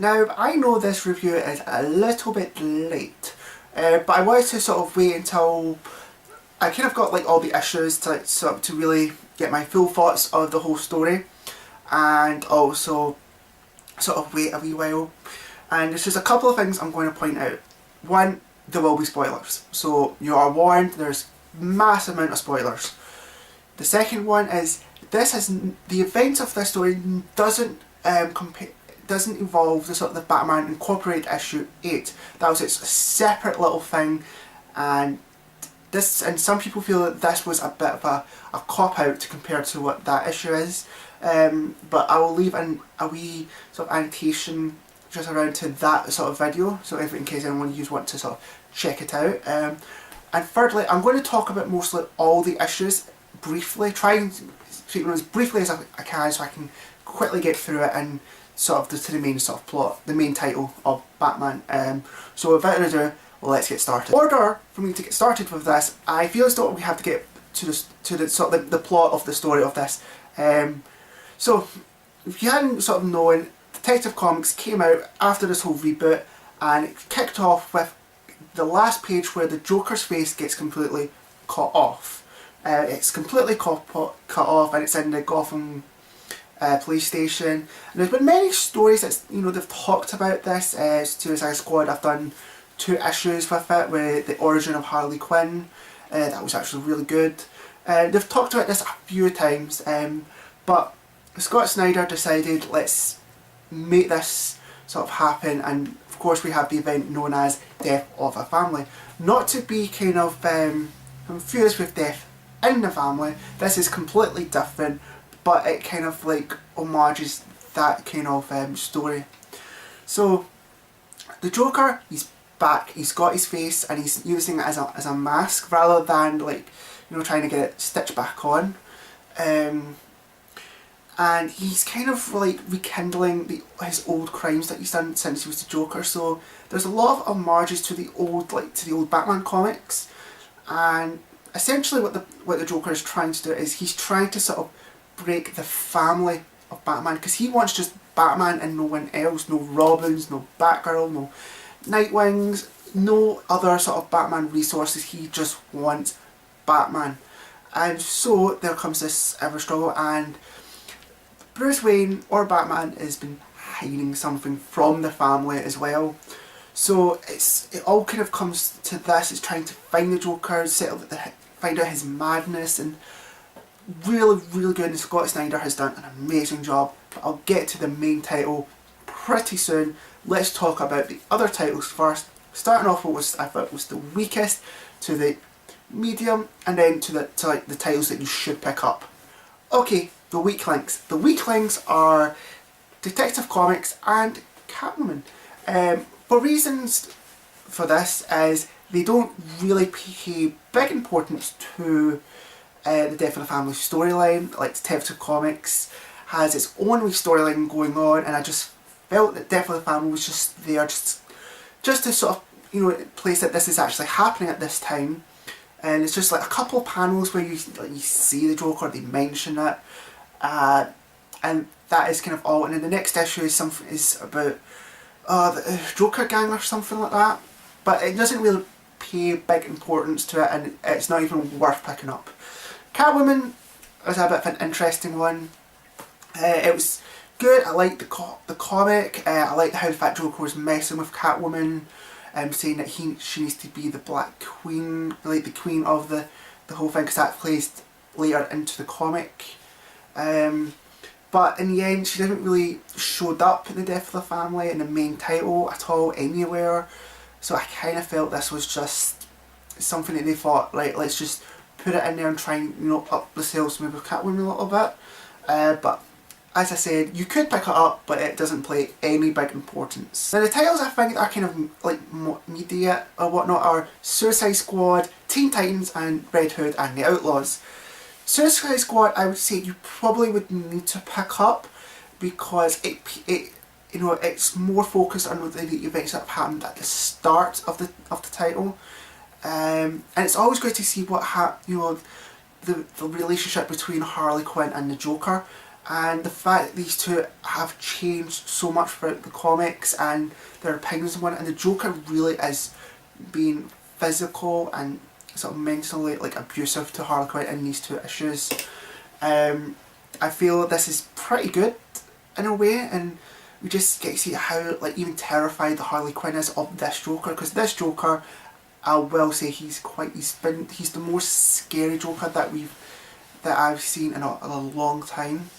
Now, I know this review is a little bit late, but I wanted to sort of wait until I kind of got like all the issues to to really get my full thoughts of the whole story, and also sort of wait a wee while. And there's just a couple of things I'm going to point out. One, there will be spoilers, so you are warned. There's massive amount of spoilers. The second one is the events of this story doesn't involve the sort of the Batman Incorporated issue 8. That was its separate little thing, and some people feel that this was a bit of a cop-out compared to what that issue is. But I will leave a wee sort of annotation just around to that sort of video, so if in case anyone of you want to sort of check it out. And thirdly, I'm going to talk about mostly all the issues briefly, try and speak as briefly as I can so I can quickly get through it and sort of to the main sort of plot, the main title of Batman. So without ado, let's get started. In order for me to get started with this, I feel as though we have to get to the sort of the plot of the story of this. So if you hadn't sort of known, Detective Comics came out after this whole reboot, and it kicked off with the last page where the Joker's face gets completely cut off. It's completely cut off, and it's in the Gotham police station. And there's been many stories that they've talked about this. Suicide Squad have done 2 issues with it, with the origin of Harley Quinn. That was actually really good. They've talked about this a few times, but Scott Snyder decided, let's make this sort of happen, and of course we have the event known as Death of a Family. Not to be kind of confused with Death in the Family, this is completely different, but it kind of like homages that kind of story. So the Joker, he's back, he's got his face and he's using it as a mask rather than like trying to get it stitched back on. And he's kind of like rekindling his old crimes that he's done since he was the Joker. So there's a lot of homages to the old Batman comics, and essentially what the Joker is trying to do is he's trying to sort of break the family of Batman, because he wants just Batman and no one else. No Robins, no Batgirl, no Nightwings, no other sort of Batman resources. He just wants Batman. And so there comes this ever struggle, and Bruce Wayne or Batman has been hiding something from the family as well. So it all kind of comes to this. It's trying to find the Joker, find out his madness, and really, really good. And Scott Snyder has done an amazing job. But I'll get to the main title pretty soon. Let's talk about the other titles first. Starting off with what I thought was the weakest, to the medium, and then to the titles that you should pick up. Okay, the weak links. The weak links are Detective Comics and Catwoman. For reasons for this is they don't really pay big importance to the Death of the Family storyline. Like Detective Comics has its own wee storyline going on, and I just felt that Death of the Family was just there just to sort of place that this is actually happening at this time. And it's just like a couple of panels where you see the Joker, they mention it, and that is kind of all. And then the next issue is about the Joker gang or something like that, but it doesn't really pay big importance to it, and it's not even worth picking up. Catwoman was a bit of an interesting one. It was good. I liked the comic. I liked how the fact Joker was messing with Catwoman, saying that she needs to be the Black Queen, like the queen of the whole thing, because that plays later into the comic. But in the end, she didn't really showed up in the Death of the Family in the main title at all anywhere. So I kind of felt this was just something that they thought, right, let's just put it in there and try and up the sales maybe with Catwoman a little bit. But as I said, you could pick it up, but it doesn't play any big importance. Now the titles I think are kind of like media or whatnot are Suicide Squad, Teen Titans, and Red Hood and the Outlaws. Suicide Squad, I would say you probably would need to pick up, because it's more focused on the events that have happened at the start of the title, and it's always great to see what the relationship between Harley Quinn and the Joker. and the fact that these two have changed so much throughout the comics and their opinions on one, and the Joker really is being physical and sort of mentally like abusive to Harley Quinn in these two issues. I feel this is pretty good in a way, and we just get to see how like even terrified the Harley Quinn is of this Joker, because this Joker, I will say he's the most scary Joker that I've seen in a long time.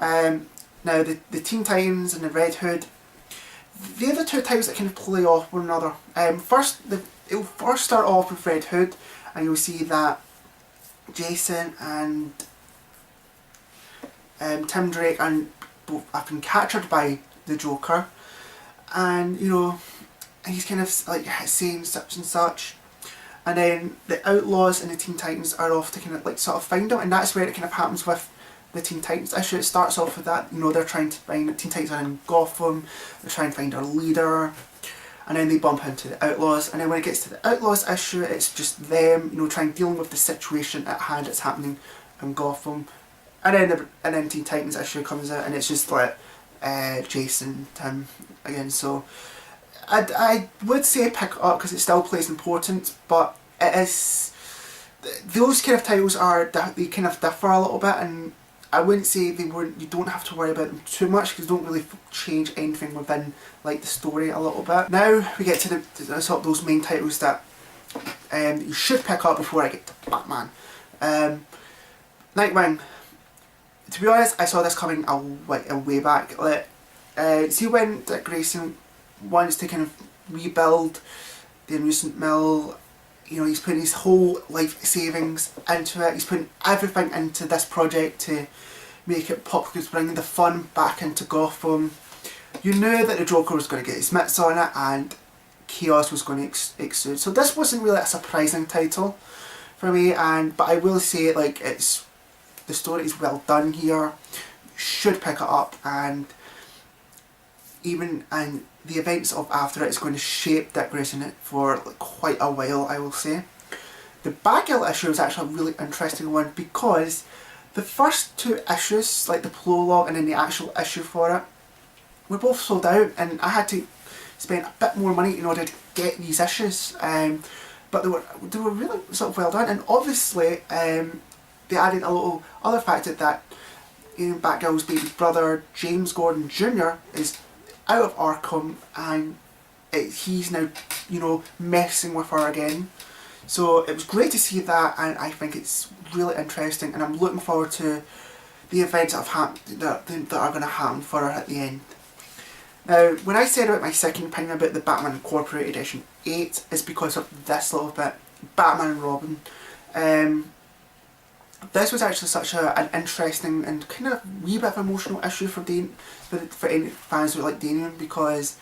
Now the Teen Titans and the Red Hood, they're the two titles that kind of play off one another. It'll first start off with Red Hood, and you'll see that Jason and Tim Drake and both have been captured by the Joker, and you know, he's kind of like saying such and such, and then the Outlaws and the Teen Titans are off to kind of like sort of find him, and that's where it kind of happens with the Teen Titans issue. It starts off with that, you know, they're trying to find, Teen Titans are in Gotham, they're trying to find their leader, and then they bump into the Outlaws, and then when it gets to the Outlaws issue, it's just them, you know, dealing with the situation at hand that's happening in Gotham. And then Teen Titans issue comes out, and it's just like Jason, Tim again. So I would say pick it up because it still plays important, but it is, those kind of titles they kind of differ a little bit, and I wouldn't say you don't have to worry about them too much because they don't really change anything within like the story a little bit. Now we get to the sort of those main titles that you should pick up before I get to Batman. Nightwing. To be honest, I saw this coming a way back. Like, see when Dick Grayson wants to kind of rebuild the amusement mill, you know, he's putting his whole life savings into it, he's putting everything into this project to make it popular, to bring the fun back into Gotham. You knew that the Joker was going to get his mitts on it and chaos was going to exude. So this wasn't really a surprising title for me, but I will say, like, the story is well done here. You should pick it up, and the events of after it is going to shape Dick Grayson for like quite a while, I will say. The Batgirl issue is actually a really interesting one because the first two issues, like the prologue and then the actual issue for it, were both sold out, and I had to spend a bit more money in order to get these issues. But they were really sort of well done, and obviously they added a little other factor that, you know, Batgirl's baby brother James Gordon Jr. is out of Arkham, and he's now, you know, messing with her again. So it was great to see that, and I think it's really interesting, and I'm looking forward to the events that are going to happen for her at the end. Now, when I said about my second opinion about the Batman Incorporated Edition 8, it's because of this little bit, Batman and Robin. This was actually such an interesting and kind of wee bit of emotional issue for any fans who like Damian, because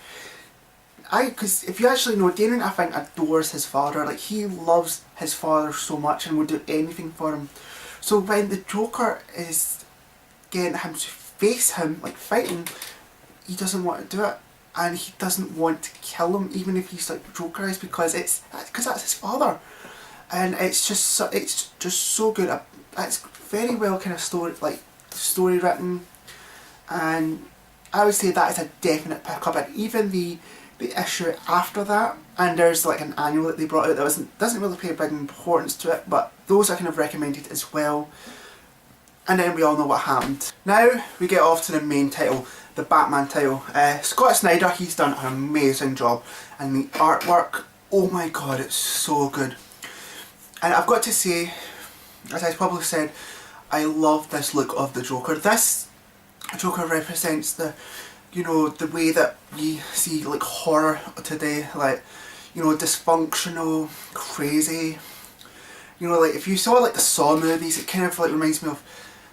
if you actually know, Damian, I think, adores his father. Like, he loves his father so much and would do anything for him. So when the Joker is getting him to face him, like fighting, he doesn't want to do it, and he doesn't want to kill him, even if he's like Jokerized, because that's his father, and it's just so good. It's very well kind of story written, and I would say that is a definite pick up. And even the issue after that, and there's like an annual that they brought out that doesn't really pay a big importance to it, but those are kind of recommended as well. And then we all know what happened. Now we get off to the main title, the Batman title. Scott Snyder, he's done an amazing job, and the artwork, oh my god, it's so good. And I've got to say, as I probably said, I love this look of the Joker. This Joker represents the way that we see like horror today, like, you know, dysfunctional, crazy. You know, like if you saw like the Saw movies, it kind of like reminds me of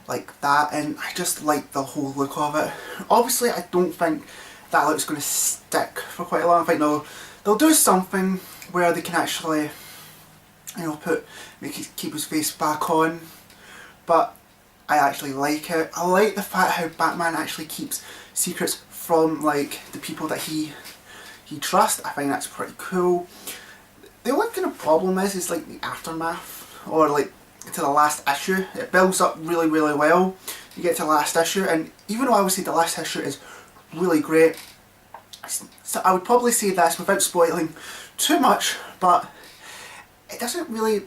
like that, and I just like the whole look of it. Obviously, I don't think that look's going to stick for quite a long. I think they'll do something where they can actually, you know, keep his face back on, but I actually like it. I like the fact how Batman actually keeps secrets from like the people that he trusts. I think that's pretty cool. The only kind of problem is like the aftermath, or like to the last issue. It builds up really, really well you get to the last issue, and even though I would say the last issue is really great, so I would probably say this without spoiling too much, but it doesn't really,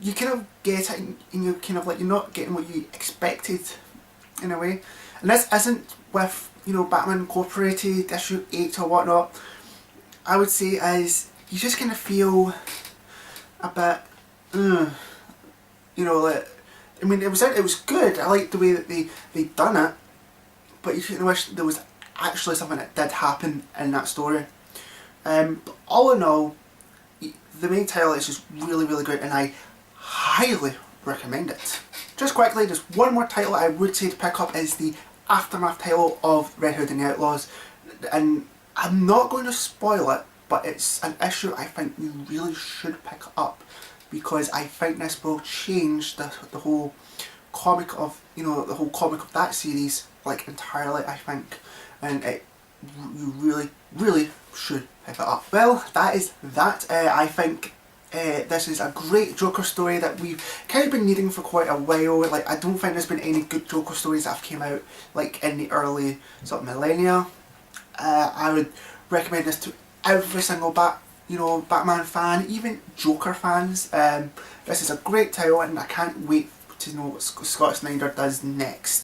you kind of get it and you're kind of like, you're not getting what you expected in a way. And this isn't with, you know, Batman Incorporated issue 8 or whatnot. I would say is, you just kind of feel a bit, you know, like, I mean, it was good. I liked the way that they done it, but you kind of wish there was actually something that did happen in that story. But all in all, the main title is just really, really good, and I highly recommend it. Just quickly, there's one more title I would say to pick up, is the aftermath title of Red Hood and the Outlaws, and I'm not going to spoil it, but it's an issue I think you really should pick up, because I think this will change the whole comic of, you know, the whole comic of that series, like, entirely, I think, and you really, really should pick it up. Well, that is that. I think this is a great Joker story that we've kind of been needing for quite a while. Like, I don't think there's been any good Joker stories that have came out like in the early sort of millennia. I would recommend this to every single Batman fan, even Joker fans. This is a great title, and I can't wait to know what Scott Snyder does next.